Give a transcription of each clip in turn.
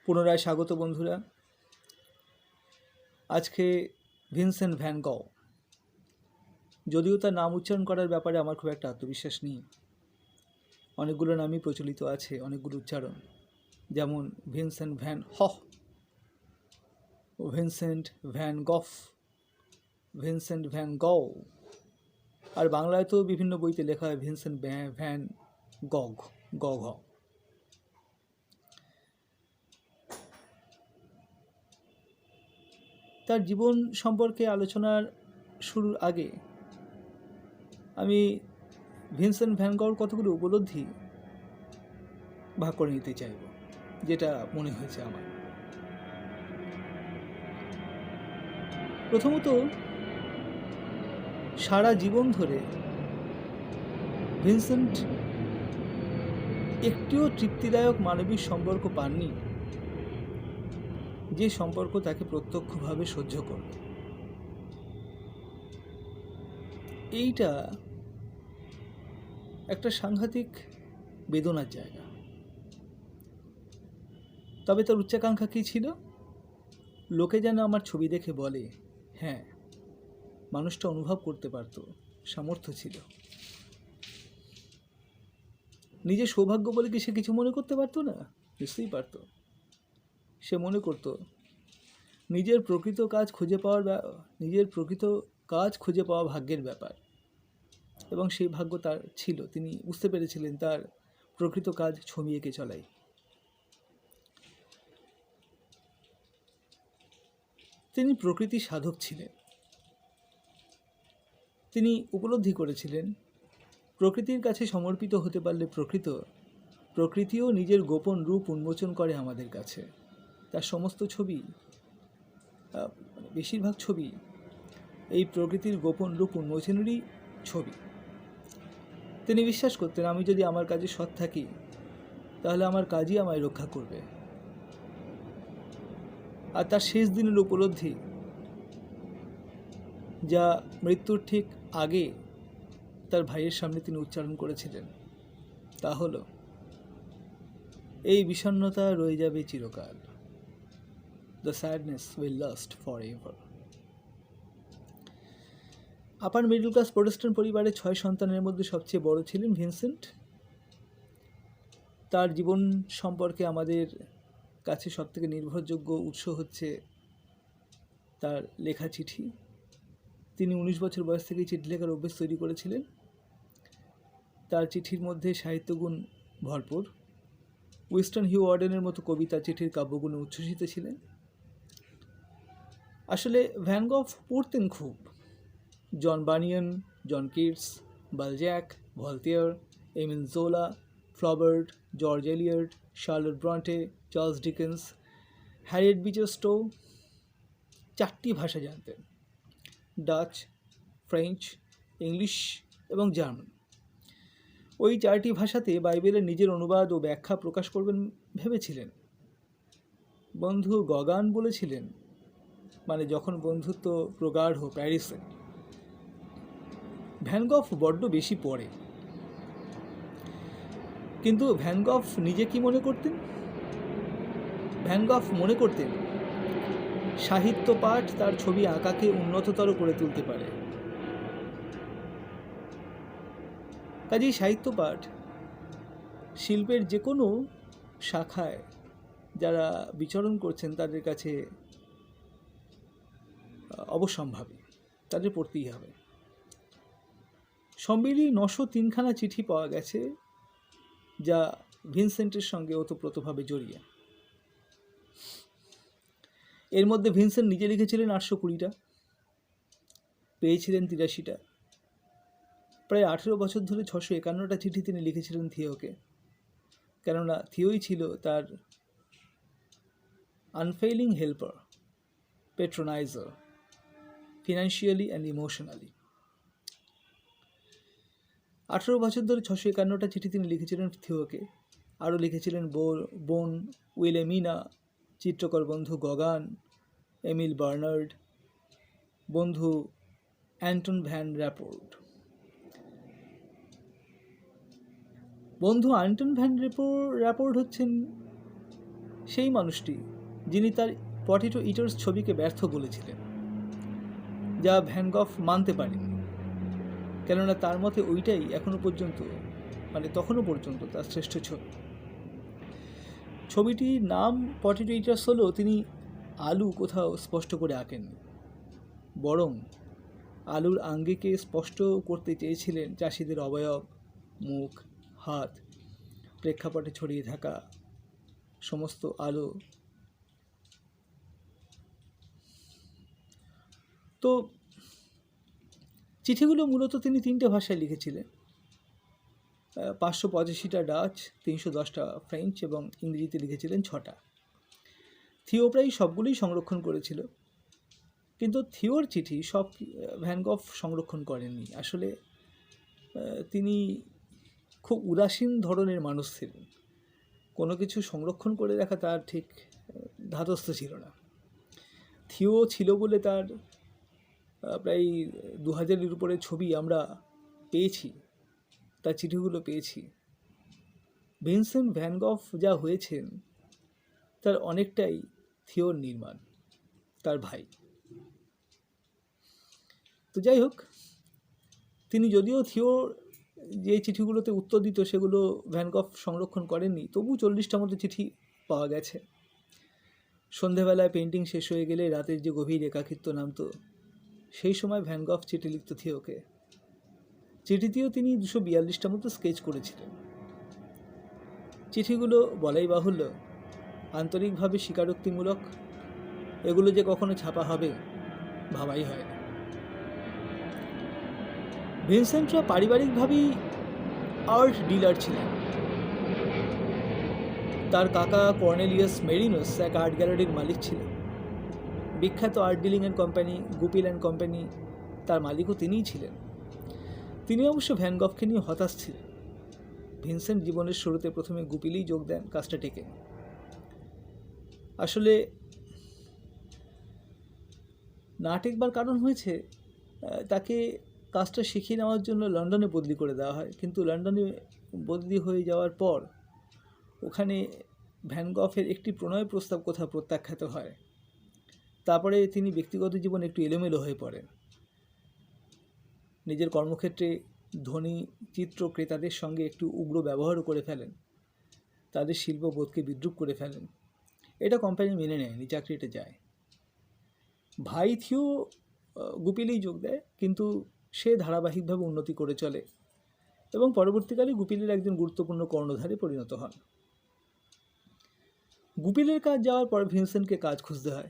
পুনরায় স্বাগত বন্ধুরা। আজকে ভিনসেন্ট ভ্যান গঘ, যদিও তার নাম উচ্চারণ করার ব্যাপারে আমার খুব একটা আত্মবিশ্বাস নেই। অনেকগুলো নামই প্রচলিত আছে, অনেকগুলো উচ্চারণ, যেমন Vincent van Gogh, Vincent van Gogh, Vincent van Gogh. আর বাংলায় তো বিভিন্ন বইতে লেখা হয় ভিনসেন্ট ভ্যান গঘ, গঘ। তার জীবন সম্পর্কে আলোচনার শুরুর আগে আমি ভিনসেন্ট ভ্যান গঘের কতগুলো উপলব্ধি ভাগ করে নিতে চাইব, যেটা মনে হয়েছে আমার। প্রথমত, সারা জীবন ধরে ভিনসেন্ট একটিও তৃপ্তিদায়ক মানবিক সম্পর্ক পাননি যে সম্পর্ক তাকে প্রত্যক্ষভাবে সহ্য করবে। এইটা একটা সাংঘাতিক বেদনার জায়গা। তবে তার উচ্চাকাঙ্ক্ষা কী ছিল? লোকে যেন আমার ছবি দেখে বলে, হ্যাঁ, মানুষটা অনুভব করতে পারত, সামর্থ্য ছিল। নিজের সৌভাগ্য বলে কি সে কিছু মনে করতে পারতো না? নিশ্চয়ই পারত। সে মনে করত নিজের প্রকৃত কাজ খুঁজে পাওয়া ভাগ্যের ব্যাপার, এবং সেই ভাগ্য তার ছিল। তিনি বুঝতে পেরেছিলেন তার প্রকৃত কাজ ছবি এঁকে চলাই। তিনি প্রকৃতি সাধক ছিলেন। তিনি উপলব্ধি করেছিলেন প্রকৃতির কাছে সমর্পিত হতে পারলে প্রকৃতিও নিজের গোপন রূপ উন্মোচন করে আমাদের কাছে। তার সমস্ত ছবি, বেশিরভাগ ছবি এই প্রকৃতির গোপন রূপ উন্মোচনেরই ছবি। তিনি বিশ্বাস করতেন, আমি যদি আমার কাজে সৎ থাকি তাহলে আমার কাজই আমায় রক্ষা করবে। আর তার শেষ দিনের উপলব্ধি, যা মৃত্যুর ঠিক আগে তার ভাইয়ের সামনে তিনি উচ্চারণ করেছিলেন, তা হলো, এই বিষণ্ণতা রয়ে যাবে চিরকাল। The sadness will last forever. Upper middle class Protestant পরিবারের 6 সন্তানের মধ্যে সবচেয়ে বড় ছিলেন ভিনসেন্ট। তার জীবন সম্পর্কে আমাদের কাছে সবথেকে নির্ভরযোগ্য উৎস হচ্ছে তার লেখা চিঠি। তিনি 19 বছর বয়স থেকেই চিঠি লেখার অভ্যেস তৈরি করেছিলেন। তার চিঠির মধ্যে সাহিত্যগুণ ভরপুর। উইনস্টন হিউ ওয়ার্ডেনের মতো কবি তার চিঠির কাব্যগুণে উচ্ছ্বসিত ছিলেন। আসলে ভ্যান গঘ পড়তেন খুব। John Bunyan, John Keats, Balzac, Voltaire, Emile Zola, Flaubert, George Eliot, Charlotte Bronte, Charles Dickens, Harriet Beecher Stowe. 4টি ভাষা জানতেন: ডাচ, ফ্রেঞ্চ, ইংলিশ এবং জার্মান। ওই 4টি ভাষাতে বাইবেলের নিজের অনুবাদ ও ব্যাখ্যা প্রকাশ করবেন ভেবেছিলেন। বন্ধু গগান বলেছিলেন, মানে যখন বন্ধুত্ব প্রগাঢ় প্যারিসে, ভ্যান গঘ বড্ড বেশি পড়ে। কিন্তু ভ্যান গঘ নিজে কি মনে করতেন? ভ্যান গঘ মনে করতেন সাহিত্য পাঠ তার ছবি আঁকাকে উন্নততর করে তুলতে পারে। কাজেই সাহিত্য পাঠ শিল্পের যে কোনো শাখায় যারা বিচরণ করছেন তাদের কাছে অবশ্যম্ভাবী, তাদের পড়তেই হবে। সম্মিলিত 903খানা চিঠি পাওয়া গেছে, যা ভিনসেন্টের সঙ্গে ওতপ্রোতভাবে জড়িয়ে। এর মধ্যে ভিনসেন্ট নিজে লিখেছিলেন 820টা, পেয়েছিলেন 83টা। প্রায় 18 বছর ধরে 651টা চিঠি তিনি লিখেছিলেন থিওকে, কেননা থিওই ছিল তার আনফেইলিং হেল্পার, পেট্রোনাইজার, ফিনান্সিয়ালি অ্যান্ড ইমোশনালি। 18 বছর ধরে 651টা চিঠি তিনি লিখেছিলেন থিওকে। আরও লিখেছিলেন বোন উইলেমিনা, চিত্রকর বন্ধু গগান, এমিল বার্নার্ড, বন্ধু অ্যান্টন ভ্যান র্যাপোর্ট। বন্ধু অ্যান্টন ভ্যান র্যাপোর্ট হচ্ছেন সেই মানুষটি যিনি তার পটেটো ইটার্স ছবিকে ব্যর্থ বলেছিলেন, যা ভ্যান গফ মানতে পারেনি, কেননা তার মতে ওইটাই এখনো পর্যন্ত, মানে তখনও পর্যন্ত তার শ্রেষ্ঠ ছবি। ছবিটির নাম পটেটো ইটার্স হলেও তিনি আলু কোথাও স্পষ্ট করে আঁকেননি, বরং আলুর আঙ্গিকে স্পষ্ট করতে চেয়েছিলেন চাষিদের অবয়ব, মুখ, হাত, প্রেক্ষাপটে ছড়িয়ে থাকা সমস্ত আলো। তো চিঠিগুলো মূলত তিনি 3টে ভাষায় লিখেছিলেন, 585টা ডাচ, 310টা ফ্রেঞ্চ এবং ইংরেজিতে লিখেছিলেন 6টা। থিও প্রায় সবগুলোই সংরক্ষণ করেছিল, কিন্তু থিওর চিঠি সব ভ্যান গফ সংরক্ষণ করেননি। আসলে তিনি খুব উদাসীন ধরনের মানুষ ছিলেন, কোনো কিছু সংরক্ষণ করে রাখা তার ঠিক ধাতস্থ ছিল না। থিও ছিল বলে তার প্রায় 2000-এর উপরে ছবি আমরা পেয়েছি, তার চিঠিগুলো পেয়েছি। ভিনসেন্ট ভ্যান গফ যা হয়েছেন তার অনেকটাই থিওর নির্মাণ, তার ভাই। তো যাই হোক, তিনি যদিও থিওর যে চিঠিগুলোতে উত্তর দিত সেগুলো ভ্যান গফ সংরক্ষণ করেননি, তবু 40টা মতো চিঠি পাওয়া গেছে। সন্ধেবেলায় পেন্টিং শেষ হয়ে গেলে রাতের যে গভীর একাকিত্ব নামতো, সেই সময় ভ্যান গফ চিঠি লিখত থিওকে। চিঠিতেও তিনি 242টা মতো স্কেচ করেছিলেন। চিঠিগুলো বলাই বাহুল্য আন্তরিকভাবে স্বীকারোক্তিমূলক, এগুলো যে কখনো ছাপা হবে ভাবাই হয় না। ভিনসেন্টরা পারিবারিকভাবেই আর্ট ডিলার ছিলেন। তার কাকা কর্নেলিয়াস মেরিনোস এক আর্ট গ্যালারির মালিক ছিলেন। বিখ্যাত আর্ট ডিলিংয়ের কোম্পানি গুপিল অ্যান্ড কোম্পানি, তার মালিকও তিনিই ছিলেন। তিনি অবশ্য ভ্যান গফকে নিয়ে হতাশ ছিলেন। ভিনসেন্ট জীবনের শুরুতে প্রথমে গুপিলেই যোগ দেন, কাজটা টেকে। আসলে না টেকবার কারণ হয়েছে তাকে কাজটা শিখিয়ে নেওয়ার জন্য লন্ডনে বদলি করে দেওয়া হয়, কিন্তু লন্ডনে বদলি হয়ে যাওয়ার পর ওখানে ভ্যান গফের একটি প্রণয় প্রস্তাব কোথাও প্রত্যাখ্যাত হয়। তারপরে তিনি ব্যক্তিগত জীবন একটু এলোমেলো হয়ে পড়েন। নিজের কর্মক্ষেত্রে ধনী চিত্র ক্রেতাদের সঙ্গে একটু উগ্র ব্যবহারও করে ফেলেন, তাদের শিল্পবোধকে বিদ্রূপ করে ফেলেন। এটা কোম্পানি মেনে নেয়নি, চাকরিটা যায়। ভাই থিও গুপিলেই যোগ দেয়, কিন্তু সে ধারাবাহিকভাবে উন্নতি করে চলে এবং পরবর্তীকালে গুপিলের একজন গুরুত্বপূর্ণ কর্ণধারে পরিণত হন। গুপিলের কাজ যাওয়ার পর ভিনসেন্টকে কাজ খুঁজতে হয়।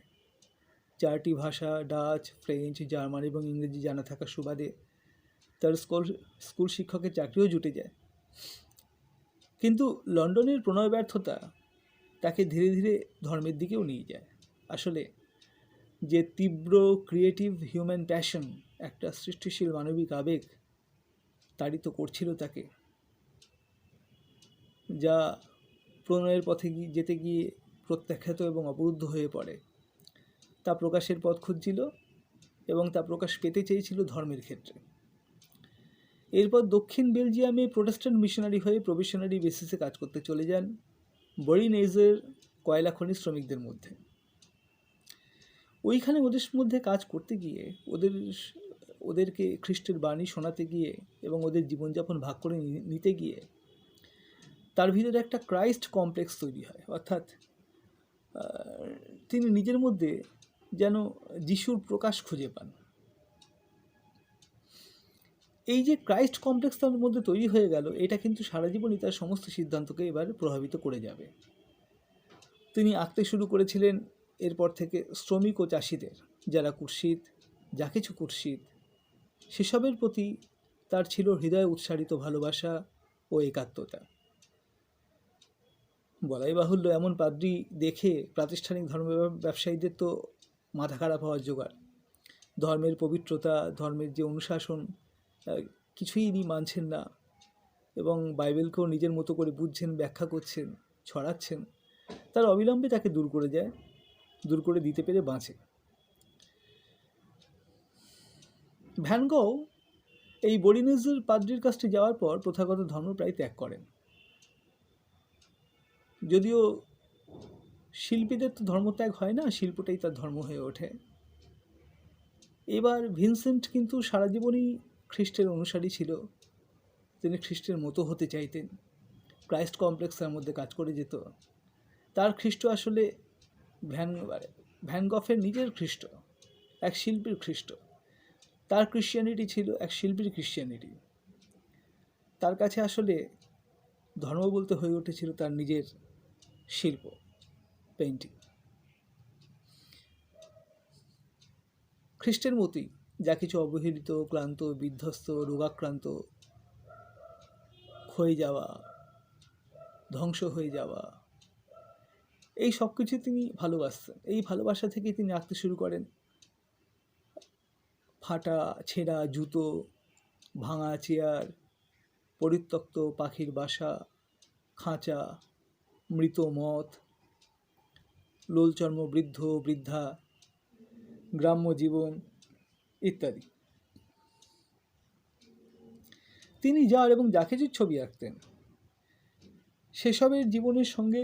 4টি ভাষা ডাচ, ফ্রেঞ্চ, জার্মান এবং ইংরেজি জানা থাকার সুবাদে তার স্কুল শিক্ষকের চাকরিও জুটে যায়। কিন্তু লন্ডনের প্রণয় ব্যর্থতা তাকে ধীরে ধীরে ধর্মের দিকেও নিয়ে যায়। আসলে যে তীব্র ক্রিয়েটিভ হিউম্যান প্যাশন, একটা সৃষ্টিশীল মানবিক আবেগ তাড়িত করছিল তাকে, যা প্রণয়ের পথে যেতে গিয়ে প্রত্যাখ্যাত এবং অবরুদ্ধ হয়ে পড়ে, তা প্রকাশের পথ খুঁজছিল এবং তা প্রকাশ পেতে চেয়েছিল ধর্মের ক্ষেত্রে। এরপর দক্ষিণ বেলজিয়ামে প্রোটেস্ট্যান্ট মিশনারি হয়ে প্রবেশনারি বেসিসে কাজ করতে চলে যান বরিনেজের কয়লা খনি শ্রমিকদের মধ্যে। ওইখানে ওদের মধ্যে কাজ করতে গিয়ে ওদেরকে খ্রিস্টের বাণী শোনাতে গিয়ে এবং ওদের জীবনযাপন ভাগ করে নিতে গিয়ে তার ভিতরে একটা ক্রাইস্ট কমপ্লেক্স তৈরি হয়। অর্থাৎ তিনি নিজের মধ্যে যেন যিশুর প্রকাশ খুঁজে পান। এই যে ক্রাইস্ট কমপ্লেক্স তার মধ্যে তৈরি হয়ে গেল, এটা কিন্তু সারা জীবনই তার সমস্ত সিদ্ধান্তকে এবার প্রভাবিত করে যাবে। তিনি আঁকতে শুরু করেছিলেন এরপর থেকে শ্রমিক ও চাষিদের, যারা কুৎসিত, যা কিছু কুৎসিত, সেসবের প্রতি তার ছিল হৃদয় উৎসারিত ভালোবাসা ও একাত্মতা। বলাই বাহুল্য, এমন পাদ্রী দেখে প্রাতিষ্ঠানিক ধর্ম ব্যবসায়ীদের তো মাথা খারাপ হওয়ার জোগাড়। ধর্মের পবিত্রতা, ধর্মের যে অনুশাসন, কিছুই ইনি মানছেন না এবং বাইবেলকেও নিজের মতো করে বুঝছেন, ব্যাখ্যা করছেন, ছড়াচ্ছেন। তার অবিলম্বে তাকে দূর করে দিতে পেরে বাঁচে। ভ্যান গঘ এই বরিনেজের পাদ্রির কাছে যাওয়ার পর প্রথাগত ধর্ম প্রায় ত্যাগ করেন। যদিও শিল্পীদের তো ধর্মত্যাগ হয় না, শিল্পটাই তার ধর্ম হয়ে ওঠে। এবার ভিনসেন্ট কিন্তু সারা জীবনই খ্রিস্টের অনুসারী ছিল। তিনি খ্রিস্টের মতো হতে চাইতেন। ক্রাইস্ট কমপ্লেক্স তার মধ্যে কাজ করে যেত। তার খ্রিস্ট আসলে ভ্যান গফের নিজের খ্রিস্ট, এক শিল্পীর খ্রিস্ট। তার ক্রিশ্চিয়ানিটি ছিল এক শিল্পীর ক্রিশ্চিয়ানিটি। তার কাছে আসলে ধর্ম বলতে হয়ে উঠেছিল তার নিজের শিল্প, পেইন্টিং। খ্রিস্টের মতোই যা কিছু অবহেলিত, ক্লান্ত, বিধ্বস্ত, রোগাক্রান্ত, ক্ষয়ে যাওয়া, ধ্বংস হয়ে যাওয়া, এই সব কিছু তিনি ভালোবাসতেন। এই ভালোবাসা থেকেই তিনি আঁকতে শুরু করেন। ফাটা ছেঁড়া জুতো, ভাঙা চেয়ার, পরিত্যক্ত পাখির বাসা, খাঁচা, মৃত মথ, লোলচর্ম বৃদ্ধ বৃদ্ধা, গ্রাম্য জীবন ইত্যাদি। তিনি যার এবং যা কিছুর ছবি আঁকতেন সেসবের জীবনের সঙ্গে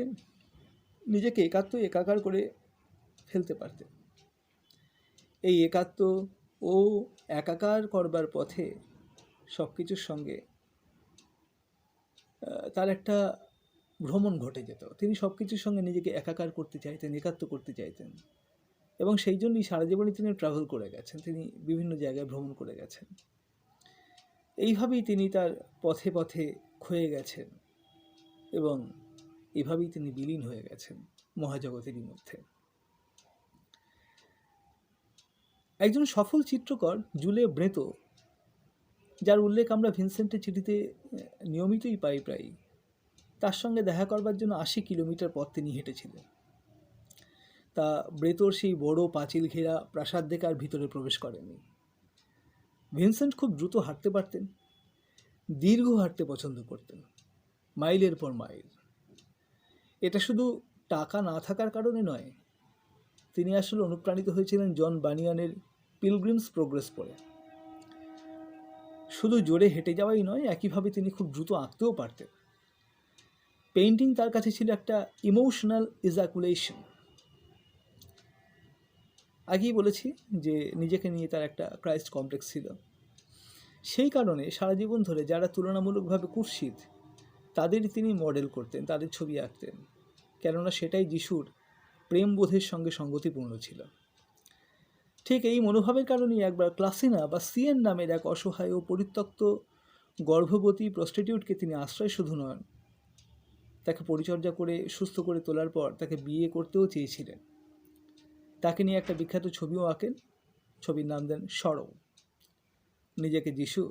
নিজেকে একাকার করে ফেলতে পারতেন। এই একাত্ম ও একাকার করবার পথে সব কিছুর সঙ্গে তার একটা ভ্রমণ ঘটে যেত। তিনি সব কিছুর সঙ্গে নিজেকে একাকার করতে চাইতেন, একাত্ম করতে চাইতেন, এবং সেই জন্যই সারা জীবনে তিনি ট্রাভেল করে গেছেন, তিনি বিভিন্ন জায়গায় ভ্রমণ করে গেছেন। এইভাবেই তিনি তার পথে পথে ক্ষয়ে গেছেন এবং এভাবেই তিনি বিলীন হয়ে গেছেন মহাজগতেরই মধ্যে। একজন সফল চিত্রকর জুলে ব্রেতো, যার উল্লেখ আমরা ভিনসেন্টের চিঠিতে নিয়মিতই পাই প্রায়, তার সঙ্গে দেখা করবার জন্য 80 কিলোমিটার পথ তিনি হেঁটেছিলেন। তা ব্রেতোর সেই বড় পাঁচিল ঘেরা প্রাসাদ দেখে আর ভিতরে প্রবেশ করেননি। ভিনসেন্ট খুব দ্রুত হাঁটতে পারতেন, দীর্ঘ হাঁটতে পছন্দ করতেন, মাইলের পর মাইল। এটা শুধু টাকা না থাকার কারণে নয়, তিনি আসলে অনুপ্রাণিত হয়েছিলেন জন বানিয়ানের পিলগ্রিমস প্রোগ্রেস পড়ে। শুধু জোরে হেঁটে যাওয়াই নয়, একইভাবে তিনি খুব দ্রুত আঁকতেও পারতেন। পেইন্টিং তার কাছে ছিল একটা ইমোশনাল ইজাকুলেশন। আগেই বলেছি যে নিজেকে নিয়ে তার একটা ক্রাইস্ট কমপ্লেক্স ছিল। সেই কারণে সারা জীবন ধরে যারা তুলনামূলকভাবে কুৎসিত তাদের তিনি মডেল করতেন, তাদের ছবি আঁকতেন, কেননা সেটাই যিশুর প্রেমবোধের সঙ্গে সঙ্গতিপূর্ণ ছিল। ঠিক এই মনোভাবের কারণেই একবার ক্লাসিনা বা সিএন নামের এক অসহায় ও পরিত্যক্ত গর্ভবতী প্রস্টিটিউটকে তিনি আশ্রয় শুধু নন, তাকে পরিচর্যা করে সুস্থ করে তোলার পর তাকে বিয়ে করতেও চেয়েছিলেন। তাকে নিয়ে একটা বিখ্যাত ছবিও আঁকেন, ছবির নাম দেন সরো। নিজেকে যিশু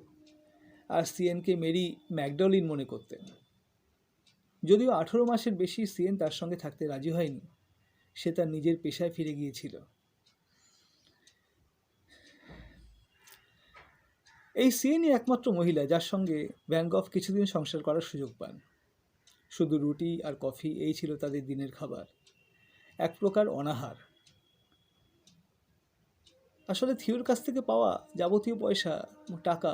আর সিএনকে মেরি ম্যাকডলিন মনে করতেন। যদিও 18 মাসের বেশি সিএন তার সঙ্গে থাকতে রাজি হয়নি, সে তার নিজের পেশায় ফিরে গিয়েছিল। এই সিএনই একমাত্র মহিলা যার সঙ্গে ভ্যান গফ কিছুদিন সংসার করার সুযোগ পান। শুধু রুটি আর কফি, এই ছিল তাদের দিনের খাবার, এক প্রকার অনাহার। আসলে থিওর কাছ থেকে পাওয়া যাবতীয় পয়সা, টাকা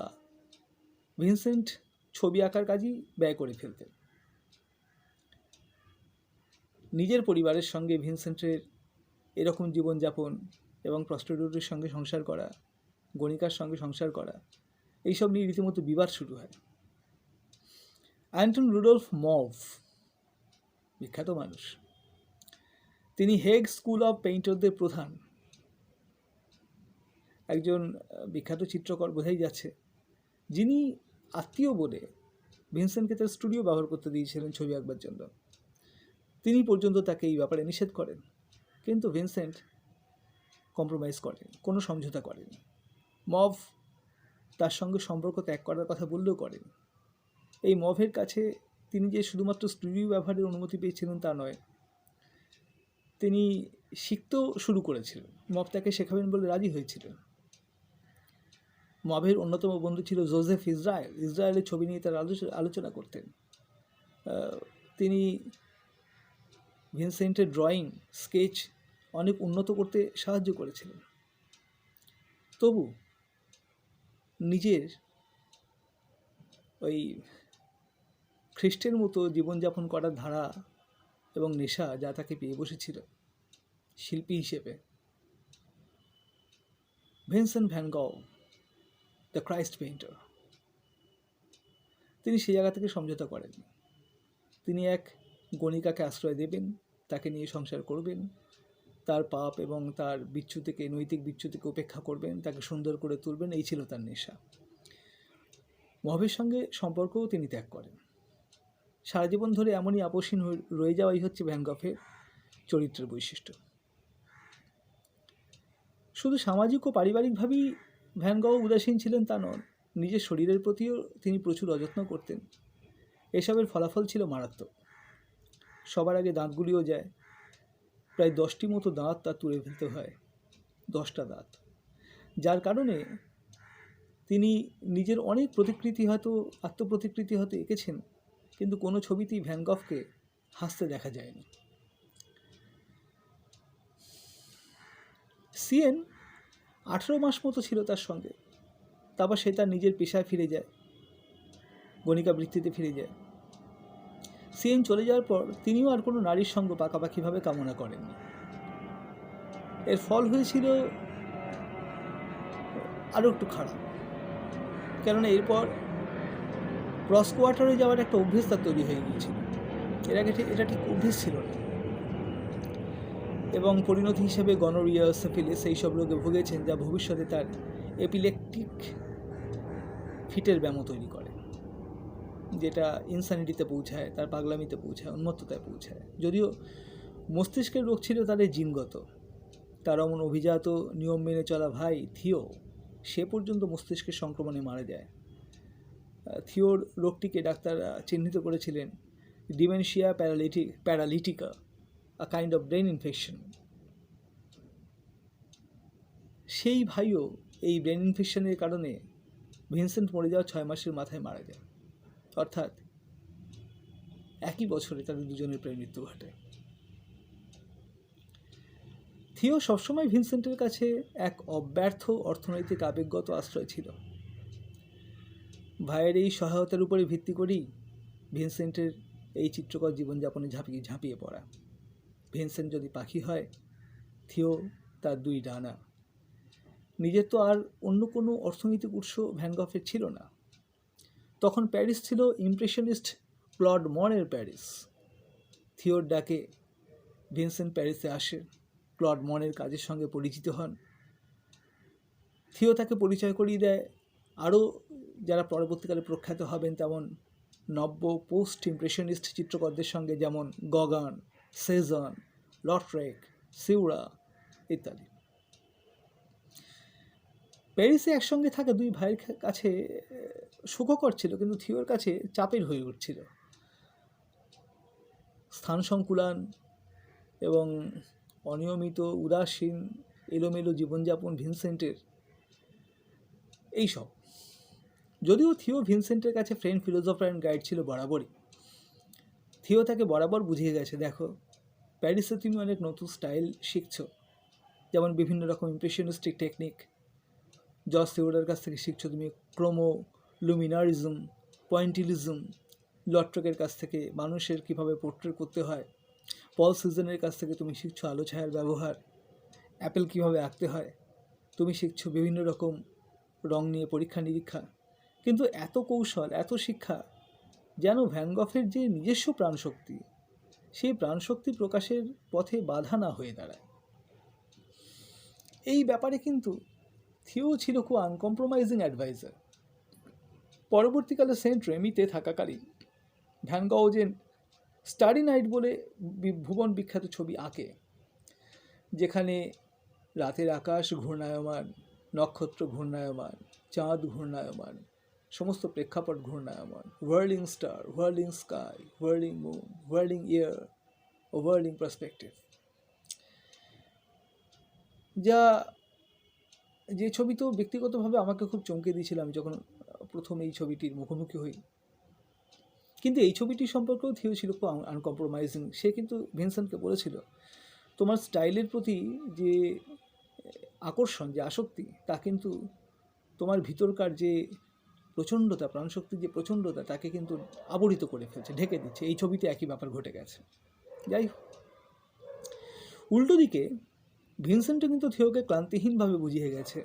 ভিনসেন্ট ছবি আঁকার কাজেই ব্যয় করে ফেলতেন। নিজের পরিবারের সঙ্গে ভিনসেন্টের এরকম জীবনযাপন এবং প্রস্টিটিউটের সঙ্গে সংসার করা, গণিকার সঙ্গে সংসার করা, এইসব নিয়ে রীতিমতো বিবাদ শুরু হয়। অ্যান্টন রুডলফ মভ, বিখ্যাত মানুষ, তিনি হেগ স্কুল অফ পেইন্টারদের প্রধান, একজন বিখ্যাত চিত্রকর বোঝাই যাচ্ছে, যিনি আত্মীয় বলে ভিনসেন্টকে তার স্টুডিও ব্যবহার করতে দিয়েছিলেন ছবি আঁকবার জন্য। তিনি পর্যন্ত তাকে এই ব্যাপারে নিষেধ করেন, কিন্তু ভিনসেন্ট কম্প্রোমাইজ করেন, কোনো সমঝোতা করেনি। মভ তার সঙ্গে সম্পর্ক ত্যাগ করার কথা বললেও করেন। এই মভের কাছে তিনি যে শুধুমাত্র স্টুডিও ব্যবহারের অনুমতি পেয়েছিলেন তা নয়, তিনি শিখতেও শুরু করেছিলেন। মভ তাকে শেখাবেন বলে রাজি হয়েছিলেন। মভের অন্যতম বন্ধু ছিল জোসেফ ইসরায়েল। ইসরায়েলের ছবি নিয়ে তারা আলোচনা করতেন। তিনি ভিনসেন্টের ড্রয়িং, স্কেচ অনেক উন্নত করতে সাহায্য করেছিলেন। তবু নিজের ওই খ্রিস্টের মতো জীবনযাপন করার ধারা এবং নেশা যা তাকে পেয়ে বসেছিল শিল্পী হিসেবে। Vincent van গঘ, the Christ painter, তিনি সেই জায়গা থেকে সমঝোতা করেননি। তিনি এক গণিকাকে আশ্রয় দেবেন, তাকে নিয়ে সংসার করবেন, তার পাপ এবং তার বিচ্যুতিকে, নৈতিক বিচ্যুতিকে উপেক্ষা করবেন, তাকে সুন্দর করে তুলবেন, এই ছিল তার নেশা। মহাবীর সঙ্গে সম্পর্কও তিনি ত্যাগ করেন। সারা জীবন ধরে এমনই আপসহীন রয়ে যাওয়াই হচ্ছে ভ্যান গঘের চরিত্রের বৈশিষ্ট্য। শুধু সামাজিক ও পারিবারিকভাবেই ভ্যান গঘ উদাসীন ছিলেন তা নন, নিজের শরীরের প্রতিও তিনি প্রচুর অযত্ন করতেন। এসবের ফলাফল ছিল মারাত্মক। সবার আগে দাঁতগুলিও যায়, প্রায় 10টি মতো দাঁত তার তুলে ফেলতে হয়, 10টা দাঁত, যার কারণে তিনি নিজের অনেক আত্মপ্রতিকৃতি হয়তো এঁকেছেন, কিন্তু কোনো ছবিতেই ভ্যান গঘকে হাসতে দেখা যায়নি। সিয়েন 18 মাস মতো ছিল তার সঙ্গে, তারপর সে তার নিজের পেশায় ফিরে যায়, গণিকা বৃত্তিতে ফিরে যায়। সিয়েন চলে যাওয়ার পর তিনিও আর কোনো নারীর সঙ্গ পাকাপাকিভাবে কামনা করেননি। এর ফল হয়েছিল আরও একটু খারাপ, কেননা এরপর ক্রস কোয়ার্টারে যাওয়ার একটা অভ্যেস তার তৈরি হয়ে গিয়েছিল। এর আগে এটা ঠিক অভ্যেস ছিল না, এবং পরিণতি হিসেবে গনোরিয়া, সিফিলিস এইসব রোগে ভুগেছেন, যা ভবিষ্যতে তার এপিলেপটিক ফিটের ব্যামো তৈরি করে, যেটা ইনসানিটিতে পৌঁছায়, তার পাগলামিতে পৌঁছায়, উন্মত্ততায় পৌঁছায়। যদিও মস্তিষ্কের রোগ ছিল তাদের জিনগত, তার অমন অভিজাত নিয়ম মেনে চলা ভাই থিও সে পর্যন্ত মস্তিষ্কের সংক্রমণে মারা যায়। থিওর রোগটিকে ডাক্তাররা চিহ্নিত করেছিলেন dementia paralytica, a kind of brain infection. সেই ভাইও এই ব্রেন ইনফেকশনের কারণে ভিনসেন্ট মরে যাওয়ার 6 মাসের মাথায় মারা যায়, অর্থাৎ একই বছরে তাদের দুজনের প্রায় মৃত্যু ঘটে। থিও সবসময় ভিনসেন্টের কাছে এক অব্যর্থ অর্থনৈতিক আবেগগত আশ্রয় ছিল। ভাইয়ের এই সহায়তার উপরে ভিত্তি করেই ভিনসেন্টের এই চিত্রকর জীবনযাপনে ঝাঁপিয়ে পড়া। ভিনসেন্ট যদি পাখি হয়, থিও তার 2 ডানা। নিজের তো আর অন্য কোনো অর্থনৈতিক উৎস ভ্যান গঘের ছিল না। তখন প্যারিস ছিল ইমপ্রেশনিস্ট ক্লড মনের প্যারিস। থিওর ডাকে ভিনসেন্ট প্যারিসে আসে, ক্লড মনের কাজের সঙ্গে পরিচিত হন। থিও তাকে পরিচয় করিয়ে দেয় আরও যারা পরবর্তীকালে প্রখ্যাত হবেন তেমন নব্য পোস্ট ইমপ্রেশনিস্ট চিত্রকরদের সঙ্গে, যেমন গগান, সেজন, লটরেক, সিউরা ইত্যাদি। প্যারিসে একসঙ্গে থাকা 2 ভাইয়ের কাছে সুখকর ছিল, কিন্তু থিওর কাছে চাপের হয়ে উঠছিল। স্থান সংকুলান এবং অনিয়মিত, উদাসীন, এলোমেলো জীবনযাপন ভিনসেন্টের, এইসব। যদিও থিও ভিনসেন্টের কাছে ফ্রেন্ড, ফিলোসফার অ্যান্ড গাইড ছিল বরাবরই। থিও তাকে বরাবর বুঝিয়ে গেছে, দেখো প্যারিসে তুমি অনেক নতুন স্টাইল শিখছো, যেমন বিভিন্ন রকম ইমপ্রেশনিস্টিক টেকনিক। জর্জ সিউরার কাছ থেকে শিখছো তুমি ক্রোমো লুমিনারিজম, পয়েন্টিলিজম। লট্রকের কাছ থেকে মানুষের কীভাবে পোর্ট্রেট করতে হয়। পল সিজনের কাছ থেকে তুমি শিখছো আলো ছায়ার ব্যবহার, অ্যাপেল কীভাবে আঁকতে হয়। তুমি শিখছো বিভিন্ন রকম রং নিয়ে পরীক্ষা নিরীক্ষা। কিন্তু এত কৌশল, এত শিক্ষা যেন ভ্যান গঘের যে নিজস্ব প্রাণশক্তি, সেই প্রাণশক্তি প্রকাশের পথে বাধা না হয়ে দাঁড়ায়। এই ব্যাপারে কিন্তু থিও ছিল খুব আনকম্প্রোমাইজিং অ্যাডভাইজার। পরবর্তীকালে সেন্ট রেমিতে থাকাকালীন ভ্যান গঘ যে স্টারি নাইট বলে ভুবন বিখ্যাত ছবি আঁকে, যেখানে রাতের আকাশ ঘূর্ণায়মান, নক্ষত্র ঘূর্ণায়মান, চাঁদ ঘূর্ণায়মান, সমস্ত প্রেক্ষাপট ঘূর্ণায়মান, হোয়ার্লিং স্টার, হোয়ার্লিং স্কাই, হোয়ার্লিং মুন, হোয়ার্লিং এয়ার ও হোয়ার্লিং পার্সপেক্টিভ, যে ছবি তো ব্যক্তিগতভাবে আমাকে খুব চমকে দিয়েছিল আমি যখন প্রথম এই ছবিটির মুখোমুখি হই। কিন্তু এই ছবিটির সম্পর্কেও থিও ছিল খুব আনকম্প্রোমাইজিং। সে কিন্তু ভিনসেন্টকে বলেছিল, তোমার স্টাইলের প্রতি যে আকর্ষণ, যে আসক্তি, তা কিন্তু তোমার ভিতরকার যে প্রচণ্ডতা, প্রাণশক্তির যে প্রচণ্ডতা, তাকে কিন্তু আবরিত করে ফেলছে, ঢেকে দিচ্ছে। এই ছবিতে একই ব্যাপার ঘটে গেছে। যাই হোক, উল্টো দিকে ভিনসেন্টও কিন্তু থিওকে ক্লান্তিহীনভাবে বুঝিয়ে গেছে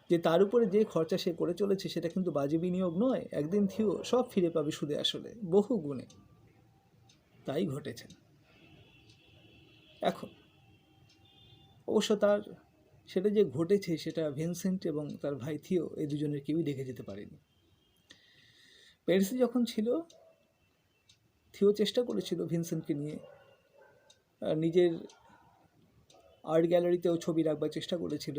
যে তার উপরে যে খরচা সে করে চলেছে সেটা কিন্তু বাজে বিনিয়োগ নয়, একদিন থিও সব ফিরে পাবে সুদে আসলে বহু গুণে। তাই ঘটেছে। এখন অবশ্য তার সেটা যে ঘটেছে সেটা ভিনসেন্ট এবং তার ভাই থিও এই দুজনের কেউই দেখে যেতে পারেনি। প্যারিসে যখন ছিল, থিও চেষ্টা করেছিল ভিনসেন্টকে নিয়ে নিজের আর্ট গ্যালারিতেও ছবি রাখবার চেষ্টা করেছিল।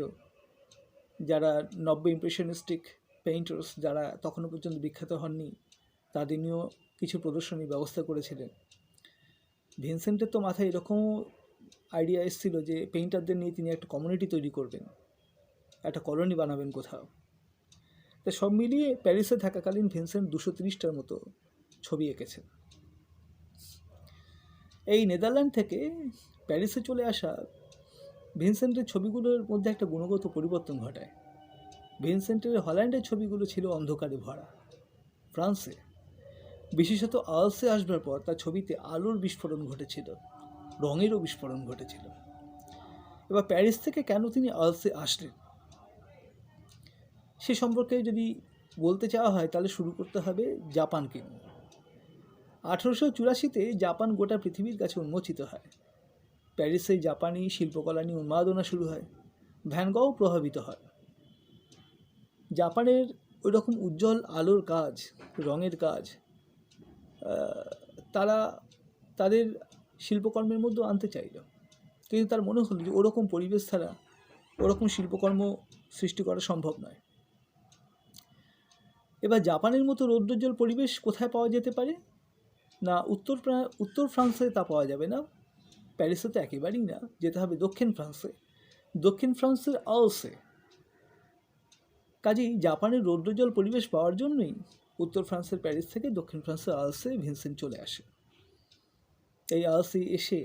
যারা নব্য ইমপ্রেশনিস্টিক পেইন্টার্স যারা তখনও পর্যন্ত বিখ্যাত হননি তাদের নিয়েও কিছু প্রদর্শনীর ব্যবস্থা করেছিলেন। ভিনসেন্টের তো মাথায় এরকমও আইডিয়া এসেছিল যে পেইন্টারদের নিয়ে তিনি একটা কমিউনিটি তৈরি করবেন, একটা কলোনি বানাবেন কোথাও। তা সব মিলিয়ে প্যারিসে থাকাকালীন ভিনসেন্ট 230টার মতো ছবি এঁকেছেন। এই নেদারল্যান্ড থেকে প্যারিসে চলে আসা ভিনসেন্টের ছবিগুলোর মধ্যে একটা গুণগত পরিবর্তন ঘটায়। ভিনসেন্টের হল্যান্ডের ছবিগুলো ছিল অন্ধকারে ভরা। ফ্রান্সে, বিশেষত আলসে আসবার পর তার ছবিতে আলোর বিস্ফোরণ ঘটেছিল, রঙেরও বিস্ফোরণ ঘটেছিল। এবার প্যারিস থেকে কেন তিনি আলসে আসলেন সে সম্পর্কে যদি বলতে চাওয়া হয় তাহলে শুরু করতে হবে জাপানকে নিয়ে। 1884-তে জাপান গোটা পৃথিবীর কাছে উন্মোচিত হয়। প্যারিসে জাপানি শিল্পকলা নিয়ে উন্মাদনা শুরু হয়, ভ্যান গঘও প্রভাবিত হয়। জাপানের ওই রকম উজ্জ্বল আলোর কাজ, রঙের কাজ তারা তাদের শিল্পকর্মের মধ্যেও আনতে চাইল, কিন্তু তার মনে হলো যে ওরকম পরিবেশ ছাড়া ওরকম শিল্পকর্ম সৃষ্টি করা সম্ভব নয়। এবার জাপানের মতো রৌদ্রোজ্জ্বল পরিবেশ কোথায় পাওয়া যেতে পারে না, উত্তর ফ্রান্সে তা পাওয়া যাবে না, প্যারিসে তো একেবারেই না, যেতে হবে দক্ষিণ ফ্রান্সে, দক্ষিণ ফ্রান্সের আলসে। কাজেই জাপানের রৌদ্রোজ্জ্বল পরিবেশ পাওয়ার জন্যই উত্তর ফ্রান্সের প্যারিস থেকে দক্ষিণ ফ্রান্সের আলসে ভিনসেন্ট চলে আসে। এই আলসে এসে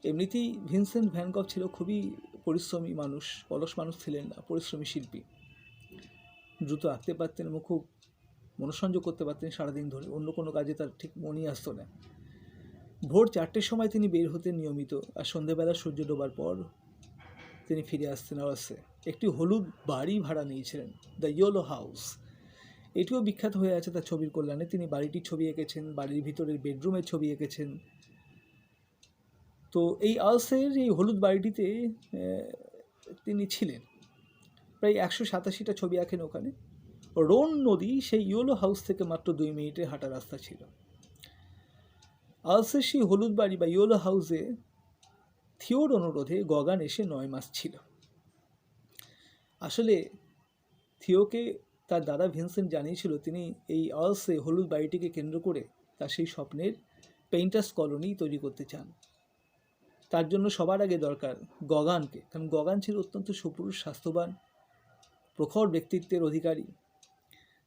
এমনিতেই ভিনসেন্ট ভ্যান গঘ ছিল খুবই পরিশ্রমী মানুষ, অলস মানুষ ছিলেন না, পরিশ্রমী শিল্পী। দ্রুত আঁকতে পারতেন এবং খুব মনোসংযোগ করতে পারতেন সারাদিন ধরে, অন্য কোনো কাজে তার ঠিক মনই আসতো না। ভোর 4টের সময় তিনি বের হতেন নিয়মিত, আর সন্ধ্যেবেলা সূর্য ডোবার পর তিনি ফিরে আসতেন আলসে। একটি হলুদ বাড়ি ভাড়া নিয়েছিলেন, দ্য ইয়েলো হাউস। এটিও বিখ্যাত হয়ে আছে তার ছবির কল্যাণে। তিনি বাড়িটির ছবি এঁকেছেন, বাড়ির ভিতরের বেডরুমের ছবি এঁকেছেন। তো এই আলসের এই হলুদ বাড়িটিতে তিনি ছিলেন। প্রায় 187টা ছবি আঁকেন ওখানে। রোন নদী সেই ইয়েলো হাউস থেকে মাত্র 2 মিনিটের হাঁটা রাস্তা ছিল। আলসের সেই হলুদ বাড়ি বা ইয়েলো হাউসে থিওর অনুরোধে গগান এসে 9 মাস ছিল। আসলে থিওকে তার দাদা ভিনসেন্ট জানিয়েছিল তিনি এই আলসে হলুদ বাড়িটিকে কেন্দ্র করে তার সেই স্বপ্নের পেইন্টার্স কলোনি তৈরি করতে চান। তার জন্য সবার আগে দরকার গগানকে, কারণ গগান ছিল অত্যন্ত সুপুরুষ, স্বাস্থ্যবান, প্রখর ব্যক্তিত্বের অধিকারী।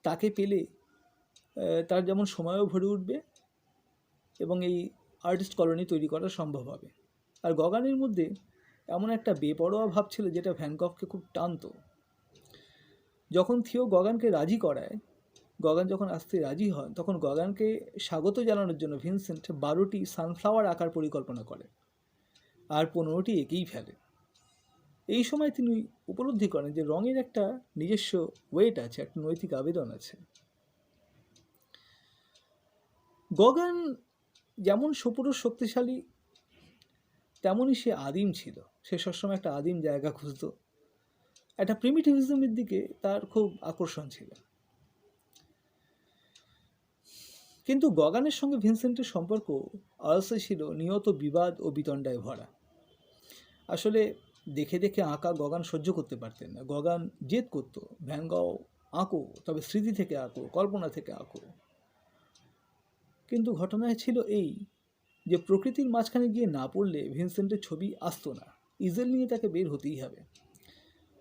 তাকে পেলে তার যেমন সময়ও ভরে উঠবে এবং এই আর্টিস্ট কলোনি তৈরি করা সম্ভব হবে। আর গগানের মধ্যে এমন একটা বেপরোয়া ভাব ছিল যেটা ভ্যান গঘকে খুব টানতো। যখন থিও গগানকে রাজি করায়, গগান যখন আসতে রাজি হন, তখন গগানকে স্বাগত জানানোর জন্য ভিনসেন্ট 12টি সানফ্লাওয়ার আঁকার পরিকল্পনা করে আর 15টি এঁকেই ফেলে। এই সময় তিনি উপলব্ধি করেন যে রঙের একটা নিজস্ব ওয়েট আছে, একটা নৈতিক আবেদন আছে। গগান যেমন সুপুরুষ শক্তিশালী, তেমনই সে আদিম ছিল। সে সবসময় একটা আদিম জায়গা খুঁজত, একটা প্রিমিটিভিজমের দিকে তার খুব আকর্ষণ ছিল। কিন্তু গগানের সঙ্গে ভিনসেন্টের সম্পর্ক আলসে ছিল নিয়ত বিবাদ ও বিতণ্ডায় ভরা। আসলে দেখে দেখে আঁকা গগান সহ্য করতে পারতেন না। গগান জেদ করত, ভ্যান গঘ আঁকো, তবে স্মৃতি থেকে আঁকো, কল্পনা থেকে আঁকো। কিন্তু ঘটনায় ছিল এই যে প্রকৃতির মাঝখানে গিয়ে না পড়লে ভিনসেন্টের ছবি আসতো না। ইজেল নিয়ে তাকে বের হতেই হবে,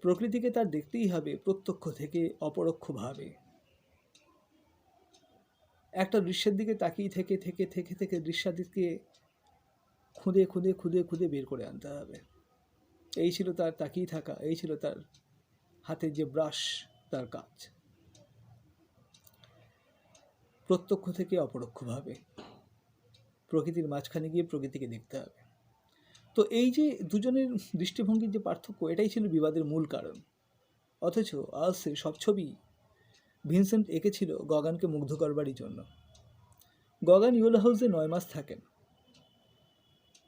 প্রকৃতিকে তার দেখতেই হবে প্রত্যক্ষ থেকে অপরোক্ষভাবে। একটা দৃশ্যের দিকে তাকিয়ে থেকে থেকে থেকে থেকে দৃশ্যাদিকে খুদে খুদে খুদে খুদে বের করে আনতে হবে। এই ছিল তার তাকিয়ে থাকা, এই ছিল তার হাতের যে ব্রাশ, তার কাজ প্রত্যক্ষ থেকে অপরোক্ষভাবে। প্রকৃতির মাঝখানে গিয়ে প্রকৃতিকে দেখতে হবে। তো এই যে দুজনের দৃষ্টিভঙ্গির যে পার্থক্য, এটাই ছিল বিবাদের মূল কারণ। অথচ আর্লসের সব ছবি ভিনসেন্ট এঁকেছিল গগানকে মুগ্ধ করবারই জন্য। গগান ইয়েলো হাউসে 9 মাস থাকেন।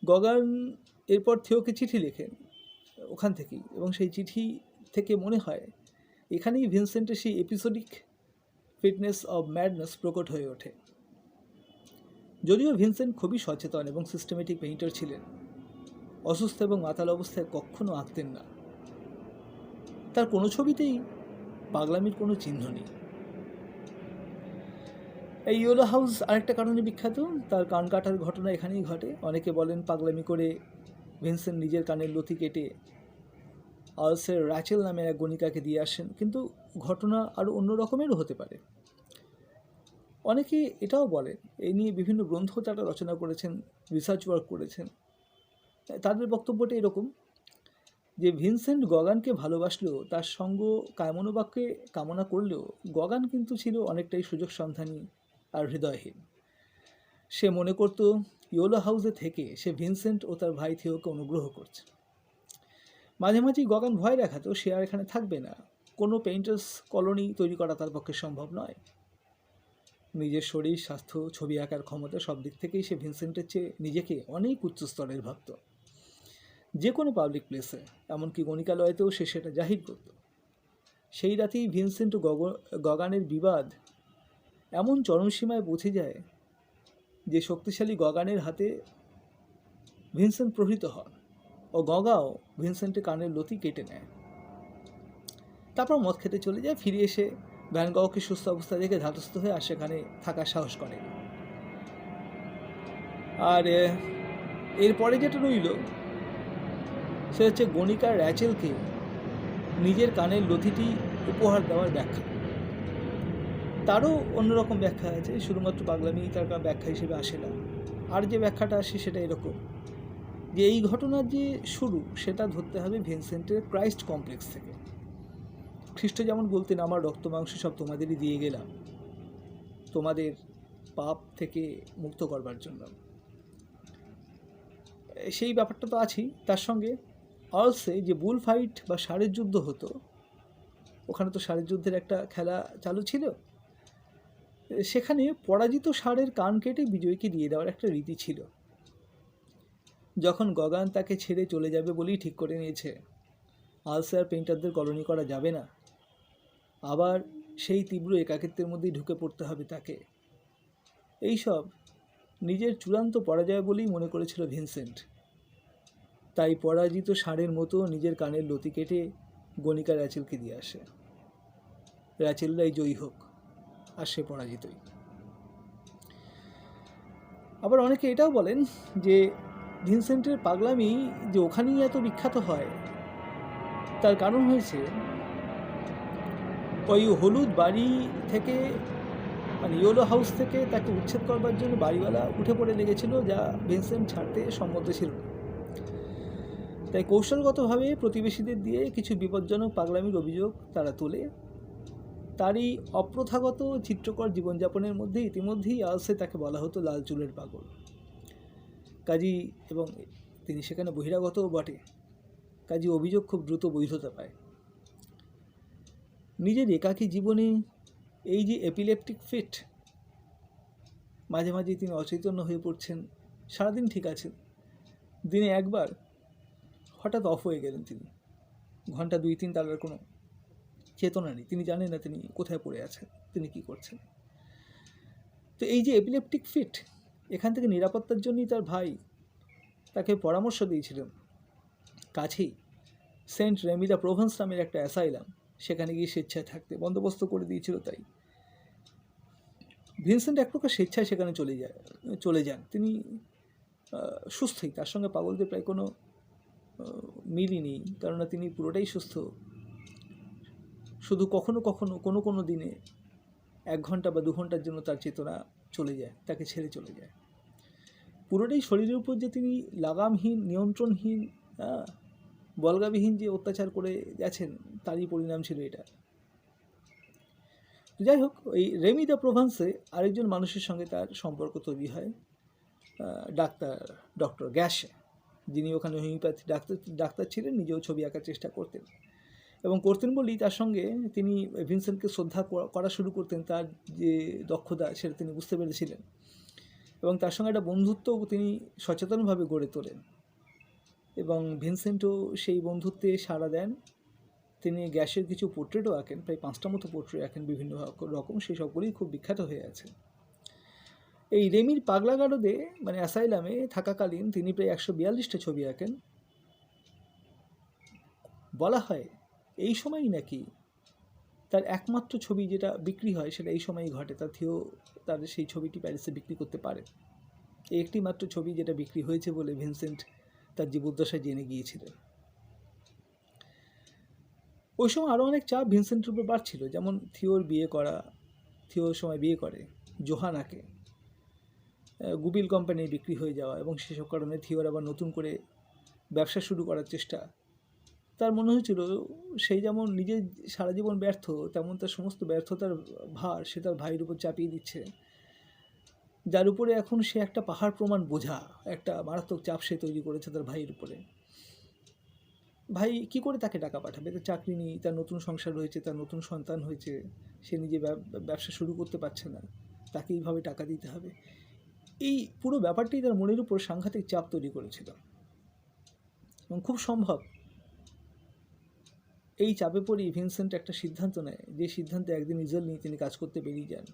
গগান এরপর থিওকে চিঠি লেখেন ওখান থেকেই, এবং সেই চিঠি থেকে মনে হয় এখানেই ভিনসেন্টের সেই এপিসোডিক ফিটনেস অব ম্যাডনেস প্রকট হয়ে ওঠে। যদিও ভিনসেন্ট খুবই সচেতন এবং সিস্টেমেটিক পেইন্টার ছিলেন, অসুস্থ এবং মাতাল অবস্থায় কখনো আঁকতেন না। তার কোনো ছবিতেই পাগলামির কোনো চিহ্ন নেই। এই ইয়েলো হাউস আরেকটা কারণে বিখ্যাত, তার কান কাটার ঘটনা এখানেই ঘটে। অনেকে বলেন পাগলামি করে ভিনসেন্ট নিজের কানের লতি কেটে আর্লসের র্যাচেল নামের এক গণিকাকে দিয়ে আসেন, কিন্তু ঘটনা আরও অন্য রকমেরও হতে পারে। অনেকে এটাও বলেন, এই নিয়ে বিভিন্ন গ্রন্থ তারা রচনা করেছেন, রিসার্চ ওয়ার্ক করেছেন। তাদের বক্তব্যটা এরকম যে ভিনসেন্ট গগানকে ভালোবাসলেও, তার সঙ্গ কায়মনোবাক্যে কামনা করলেও গগান কিন্তু ছিল অনেকটাই সুযোগ সন্ধানী আর হৃদয়হীন। সে মনে করত ইয়েলো হাউসে থেকে সে ভিনসেন্ট ও তার ভাই থিওকে অনুগ্রহ করছে। মাঝে মাঝেই গগান ভয় দেখাতো সে আর এখানে থাকবে না, কোনো পেইন্টার্স কলোনি তৈরি করা তার পক্ষে সম্ভব নয়। নিজের শরীর, স্বাস্থ্য, ছবি আঁকার ক্ষমতা সব দিক থেকেই সে ভিনসেন্টের চেয়ে নিজেকে অনেক উচ্চ স্তরের ভাবত। যে কোনো পাবলিক প্লেসে, এমনকি গণিকালয়তেও সে সেটা জাহির করত। সেই রাতেই ভিনসেন্ট ও গগানের বিবাদ এমন চরমসীমায় পৌঁছে যায় যে শক্তিশালী গগানের হাতে ভিনসেন্ট প্রহৃত হন ও গগাও ভিনসেন্টের কানের লতি কেটে নেয়। তারপর মদ খেতে চলে যায়। ফিরে এসে ভ্যান গগকে সুস্থ অবস্থা দেখে ধাতস্থ হয়ে আর সেখানে থাকার সাহস করে। আর এরপরে যেটা রইল সে হচ্ছে গণিকা র্যাচেলকে নিজের কানের লতিটি উপহার দেওয়ার ব্যাখ্যা। তারও অন্যরকম ব্যাখ্যা আছে, শুধুমাত্র পাগলামি তার ব্যাখ্যা হিসেবে আসে না। আর যে ব্যাখ্যাটা আসে সেটা এরকম যে এই ঘটনার যে শুরু সেটা ধরতে হবে ভিনসেন্টের ক্রাইস্ট কমপ্লেক্স থেকে। খ্রিস্ট যেমন বলতেন, আমার রক্ত মাংস সব তোমাদেরই দিয়ে গেলাম তোমাদের পাপ থেকে মুক্ত করবার জন্য, সেই ব্যাপারটা তো আছেই। তার সঙ্গে আর্লসে যে বুল ফাইট বা ষাঁড়ের যুদ্ধ হতো, ওখানে তো ষাঁড়ের যুদ্ধের একটা খেলা চালু ছিল, সেখানে পরাজিত ষাঁড়ের কান কেটে বিজয়ীকে দিয়ে দেওয়ার একটা রীতি ছিল। যখন গগান তাকে ছেড়ে চলে যাবে বলেই ঠিক করে নিয়েছে আর্লসে আর পেইন্টারদের কলোনি করা যাবে না, আবার সেই তীব্র একাকিত্বের মধ্যেই ঢুকে পড়তে হবে তাকে, এইসব নিজের চূড়ান্ত পরাজয় বলেই মনে করেছিল ভিনসেন্ট। তাই পরাজিত ষাঁড়ের মতো নিজের কানের লতি কেটে গণিকা র্যাচেলকে দিয়ে আসে। র্যাচেলরাই জয়ী হোক আর সে পরাজিতই। আবার অনেকে এটাও বলেন যে ভিনসেন্টের পাগলামি যে ওখানেই এত বিখ্যাত হয় তার কারণ হয়েছে ওই হলুদ বাড়ি থেকে, মানে ইয়েলো হাউস থেকে তাকে উচ্ছেদ করবার জন্য বাড়িওয়ালা উঠে পড়ে লেগেছিল, যা ভিনসেন্ট ছাড়তে সম্মত ছিল না। তাই কৌশলগতভাবে প্রতিবেশীদের দিয়ে কিছু বিপজ্জনক পাগলামির অভিযোগ তারা তোলে। তারই অপ্রথাগত চিত্রকর জীবনযাপনের মধ্যে ইতিমধ্যেই আর্লসে তাকে বলা হতো লাল চুলের পাগল। কাজী, এবং তিনি সেখানে বহিরাগতও বটে, কাজী অভিযোগ খুব দ্রুত বৈধতা পায়। নিজের একাকী জীবনে এই যে এপিলেপটিক ফিট, মাঝে মাঝে তিনি অচৈতন্য হয়ে পড়ছেন, সারাদিন ঠিক আছেন, দিনে একবার হঠাৎ অফ হয়ে গেলেন তিনি, ঘন্টা 2-3 তার কোনো চেতনা নেই, তিনি জানেন না তিনি কোথায় পড়ে আছেন, তিনি কি করছেন। তো এই যে এপিলেপটিক ফিট, এখান থেকে নিরাপত্তার জন্যই তার ভাই তাকে পরামর্শ দিয়েছিলেন কাছেই সেন্ট রেমি দ্য প্রোভেন্স নামের একটা অ্যাসাইলাম, সেখানে গিয়ে স্বেচ্ছায় থাকতে বন্দোবস্ত করে দিয়েছিল। তাই ভিনসেন্ট এক প্রকার স্বেচ্ছায় সেখানে চলে যান। তিনি সুস্থই, তার সঙ্গে পাগলদের প্রায় কোনো মিলই নেই, কেননা তিনি পুরোটাই সুস্থ। শুধু কখনো কখনো কোনো দিনে 1 ঘন্টা বা 2 ঘন্টার জন্য তার চেতনা চলে যায়, তাকে ছেড়ে চলে যায়। পুরোটাই শরীরের উপর যে তিনি লাগামহীন, নিয়ন্ত্রণহীন, বলগাবিহীন যে অত্যাচার করে গেছেন, তারই পরিণাম ছিল এটা। যাই হোক, ওই রেমি দ্য প্রোভেন্সে আরেকজন মানুষের সঙ্গে তার সম্পর্ক তৈরি হয়, ডাক্তার ডক্টর গ্যাশে, যিনি ওখানে হোমিওপ্যাথি ডাক্তার ছিলেন, নিজেও ছবি আঁকার চেষ্টা করতেন এবং করতেন বলেই তার সঙ্গে তিনি ভিনসেন্টকে শ্রদ্ধা করা শুরু করতেন। তার যে দক্ষতা সেটা তিনি বুঝতে পেরেছিলেন এবং তার সঙ্গে একটা বন্ধুত্ব তিনি সচেতনভাবে গড়ে তোলেন এবং ভিনসেন্টও সেই বন্ধুত্বে সাড়া দেন। তিনি গ্যাসের কিছু পোর্ট্রেটও আঁকেন, প্রায় 5টা মতো পোর্ট্রেট আঁকেন বিভিন্ন রকম, সেই সবগুলোই খুব বিখ্যাত হয়ে আছে। এই রেমির পাগলা গারদে মানে অ্যাসাইলামে থাকাকালীন তিনি প্রায় 142টা ছবি আঁকেন। বলা হয় এই সময়ই নাকি তার একমাত্র ছবি যেটা বিক্রি হয় সেটা এই সময়ই ঘটে। তার সেই ছবিটি প্যারিসে বিক্রি করতে পারে। এই একটি মাত্র ছবি যেটা বিক্রি হয়েছে বলে ভিনসেন্ট তার জীবদ্দশায় জেনে গিয়েছিলেন। ওই সময় আরও অনেক চাপ ভিনসেন্টের উপর বাড়ছিল, যেমন থিওর সময় বিয়ে করে জোহানাকে, গুবিল কোম্পানির বিক্রি হয়ে যাওয়া এবং সেসব কারণে থিওর আবার নতুন করে ব্যবসা শুরু করার চেষ্টা। তার মনে হয়েছিল সেই যেমন নিজের সারা জীবন ব্যর্থ, তেমন তার সমস্ত ব্যর্থতার ভার সে তার ভাইয়ের উপর চাপিয়ে দিচ্ছে, যার উপরে এখন সে একটা পাহাড় প্রমাণ বোঝা, একটা মারাত্মক চাপ সে তৈরি করেছে তার ভাইয়ের উপরে। ভাই কি করে তাকে টাকা পাঠাবে? তার চাকরি নেই, তার নতুন সংসার রয়েছে, তার নতুন সন্তান হয়েছে, সে নিজে ব্যবসা শুরু করতে পারছে না, তাকে এইভাবে টাকা দিতে হবে। এই পুরো ব্যাপারটি তার মনের উপর সাংঘাতিক চাপ তৈরি করেছিল এবং খুব সম্ভব এই চাপে পড়েই ভিনসেন্ট একটা সিদ্ধান্ত নেয়, যে সিদ্ধান্তে একদিন ইজল নিয়ে তিনি কাজ করতে বেরিয়ে যান।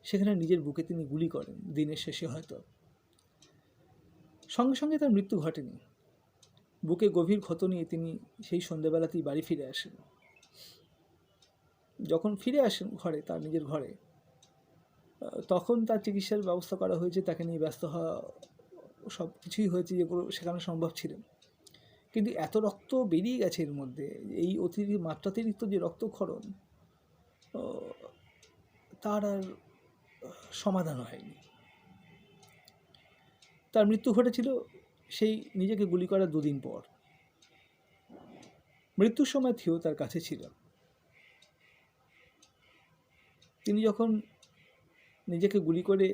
সেখানে নিজের বুকে তিনি গুলি করেন দিনের শেষে। হয়তো সঙ্গে সঙ্গে তার মৃত্যু ঘটেনি, বুকে গভীর ক্ষত নিয়ে তিনি সেই সন্ধ্যাবেলাতেই বাড়ি ফিরে আসেন। যখন ফিরে আসেন ঘরে, তার নিজের ঘরে, তখন তার চিকিৎসার ব্যবস্থা করা হয়েছে, তাকে নিয়ে ব্যস্ত হওয়া সব কিছুই হয়েছে যেগুলো সেখানে সম্ভব ছিল। কিন্তু এত রক্ত বেরিয়ে গেছে এর মধ্যে, এই মাত্রাতিরিক্ত যে রক্তক্ষরণ, তার আর সমাধান হয়নি। তার মৃত্যু ঘটেছিল সেই নিজেকে গুলি করার 2 দিন পর। মৃত্যুর সময় থিও তার কাছে ছিল। তিনি যখন নিজেকে গুলি করে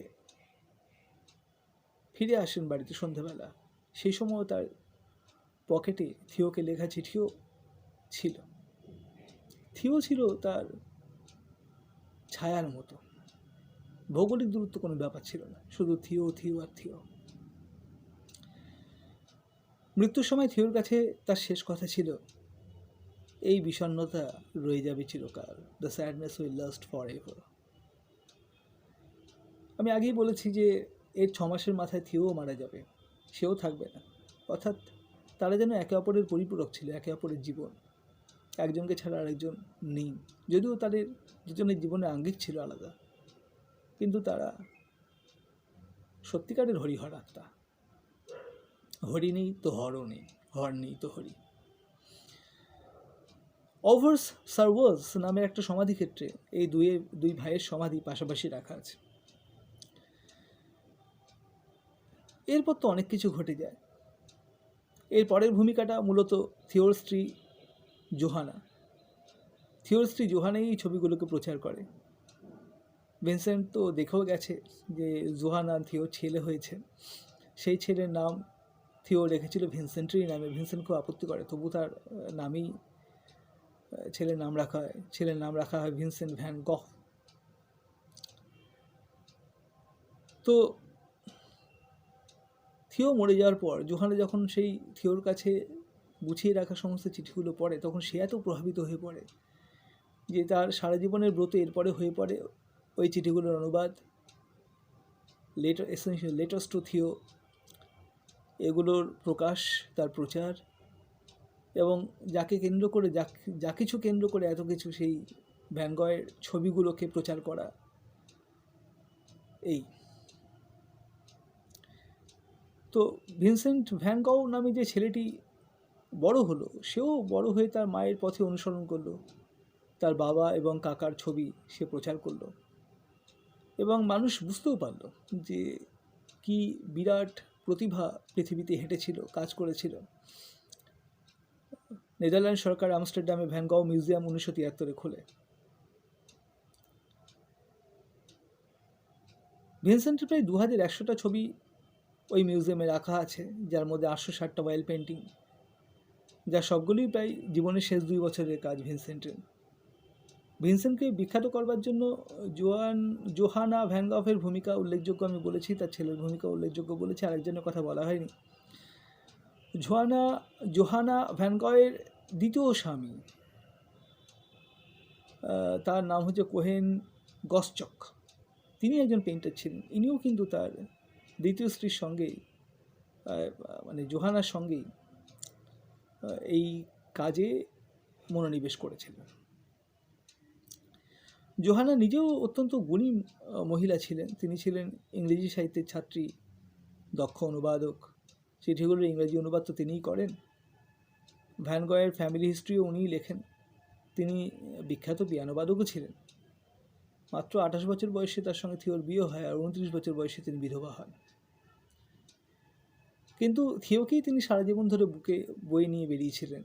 ফিরে আসেন বাড়িতে সন্ধ্যাবেলা, সেই সময় তার পকেটে থিওকে লেখা চিঠিও ছিল। থিও ছিল তার ছায়ার মতো, ভৌগোলিক দূরত্ব কোনো ব্যাপার ছিল না, শুধু থিও থিও আর থিও। মৃত্যুর সময় থিওর কাছে তার শেষ কথা ছিল, এই বিষণ্ণতা রয়ে যাবে চিরকাল, the sadness will last for ever. আমি আগেই বলেছি যে এর 6 মাসের মাথায় থিও মারা যাবে, সেও থাকবে না। অর্থাৎ তারা যেন একে অপরের পরিপূরক ছিল, একে অপরের জীবন, একজনকে ছাড়া আরেকজন নেই। যদিও তাদের দুজনের জীবনে আঙ্গিক ছিল আলাদা, কিন্তু তারা সত্যিকারের হরিহর আত্মা। হরি নেই তো হরও নেই, হর নেই তো হরি। ওভার্স সার্ভার্স নামের একটা সমাধিক্ষেত্রে এই দুই ভাইয়ের সমাধি পাশাপাশি রাখা আছে। এরপর তো অনেক কিছু ঘটে যায়। এর পরের ভূমিকাটা মূলত থিওর স্ত্রী জোহানা। থিওর স্ত্রী জোহানাই এই ছবিগুলোকে প্রচার করে। ভিনসেন্ট তো দেখেও গেছে যে জোহানা থিওর ছেলে হয়েছে, সেই ছেলের নাম থিও রেখেছিল ভিনসেন্টেরই নামে। ভিনসেন্ট খুব আপত্তি করে, তবু তার নামেই ছেলের নাম রাখা হয়। ছেলের নাম রাখা হয় ভিনসেন্ট ভ্যান গহ। তো থিও মরে যাওয়ার পর জোহানা যখন সেই থিওর কাছে গুছিয়ে রাখা সমস্ত চিঠিগুলো পড়ে, তখন সে এত প্রভাবিত হয়ে পড়ে যে তার সারা জীবনের ব্রত এরপরে হয়ে পড়ে ওই চিঠিগুলোর অনুবাদ, লেটার্স টু থিও, এগুলোর প্রকাশ, তার প্রচার, এবং যাকে কেন্দ্র করে যা কিছু কেন্দ্র করে এত কিছু, সেই ভ্যান গয়ের ছবিগুলোকে প্রচার করা। এই তো ভিনসেন্ট ভ্যান গহ নামে যে ছেলেটি বড় হলো, সেও বড় হয়ে তার মায়ের পথে অনুসরণ করলো, তার বাবা এবং কাকার ছবি সে প্রচার করলো এবং মানুষ বুঝতেও পারলো যে কি বিরাট প্রতিভা পৃথিবীতে হেঁটেছিল, কাজ করেছিল। নেদারল্যান্ড সরকার আমস্টারডামে ভ্যান গহ মিউজিয়াম 1973 খোলে। ভিনসেন্টের প্রায় 2100টা ছবি ওই মিউজিয়ামে রাখা আছে, যার মধ্যে 860টা অয়েল পেন্টিং, যা সবগুলোই প্রায় জীবনের শেষ 2 বছরের কাজ ভিনসেন্টের। ভিনসেন্টকে বিখ্যাত করবার জন্য জোহানা ভ্যান গঘের ভূমিকা উল্লেখযোগ্য আমি বলেছি, তার ছেলের ভূমিকা উল্লেখযোগ্য বলেছি, আরেকজনের কথা বলা হয়নি। জোহানা ভ্যান গঘের দ্বিতীয় স্বামী, তার নাম হচ্ছে কোহেন গসচক, তিনি একজন পেইন্টার ছিলেন। ইনিও কিন্তু তার দ্বিতীয় স্ত্রীর সঙ্গেই, মানে জোহানার সঙ্গেই এই কাজে মনোনিবেশ করেছিলেন। জোহানা নিজেও অত্যন্ত গুণী মহিলা ছিলেন। তিনি ছিলেন ইংরেজি সাহিত্যের ছাত্রী, দক্ষ অনুবাদক, চিঠিগুলোর ইংরেজি অনুবাদ তো তিনিই করেন। ভ্যান গঘের ফ্যামিলি হিস্ট্রিও উনিই লেখেন। তিনি বিখ্যাত পিয়ানোবাদকও ছিলেন। মাত্র 28 বছর বয়সে তার সঙ্গে থিওর বিয়ে হয়, আর 29 বছর বয়সে তিনি বিধবা হন। কিন্তু থিওকেই তিনি সারা জীবন ধরে বুকে বয়ে নিয়ে বেরিয়েছিলেন।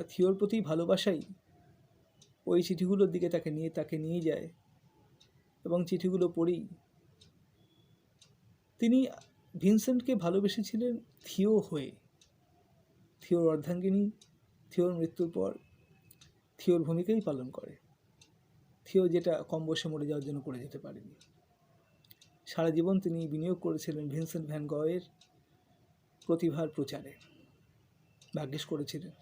থিওর প্রতি ভালোবাসাই ওই চিঠিগুলোর দিকে তাকে নিয়ে যায়, এবং চিঠিগুলো পড়েই তিনি ভিনসেন্টকে ভালোবেসেছিলেন থিও হয়ে। থিওর অর্ধাঙ্গিনী থিওর মৃত্যুর পর থিওর ভূমিকাই পালন করে। থিও যেটা কম বয়সে মরে যাওয়ার জন্য করে যেতে পারেনি। সারা জীবন তিনি বিনিয়োগ করেছিলেন ভিনসেন্ট ভ্যান গঘের প্রতিভার প্রচারে, ভাগ্যিস করেছিলেন।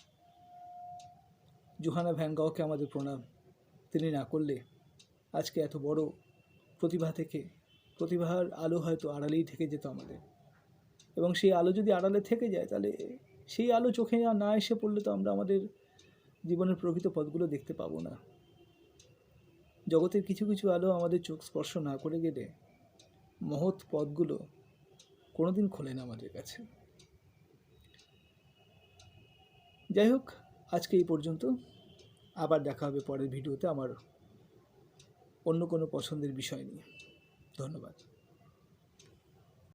জোহানা ভ্যান গঘকে আমাদের প্রণাম। তিনি না করলে আজকে এত বড় প্রতিভার আলো হয়তো আড়ালেই থেকে যেত আমাদের, এবং সেই আলো যদি আড়ালে থেকে যায়, তাহলে সেই আলো চোখে না এসে পড়লে তো আমরা আমাদের জীবনের প্রকৃত পথগুলো দেখতে পাবো না। জগতের কিছু কিছু আলো আমাদের চোখ স্পর্শ না করে গেলে মহৎ পথগুলো কোনোদিন খোলে না আমাদের কাছে। যাই হোক, আজকে এই পর্যন্ত। আবার দেখা হবে পরের ভিডিওতে আমার অন্য কোনো পছন্দের বিষয় নিয়ে। ধন্যবাদ।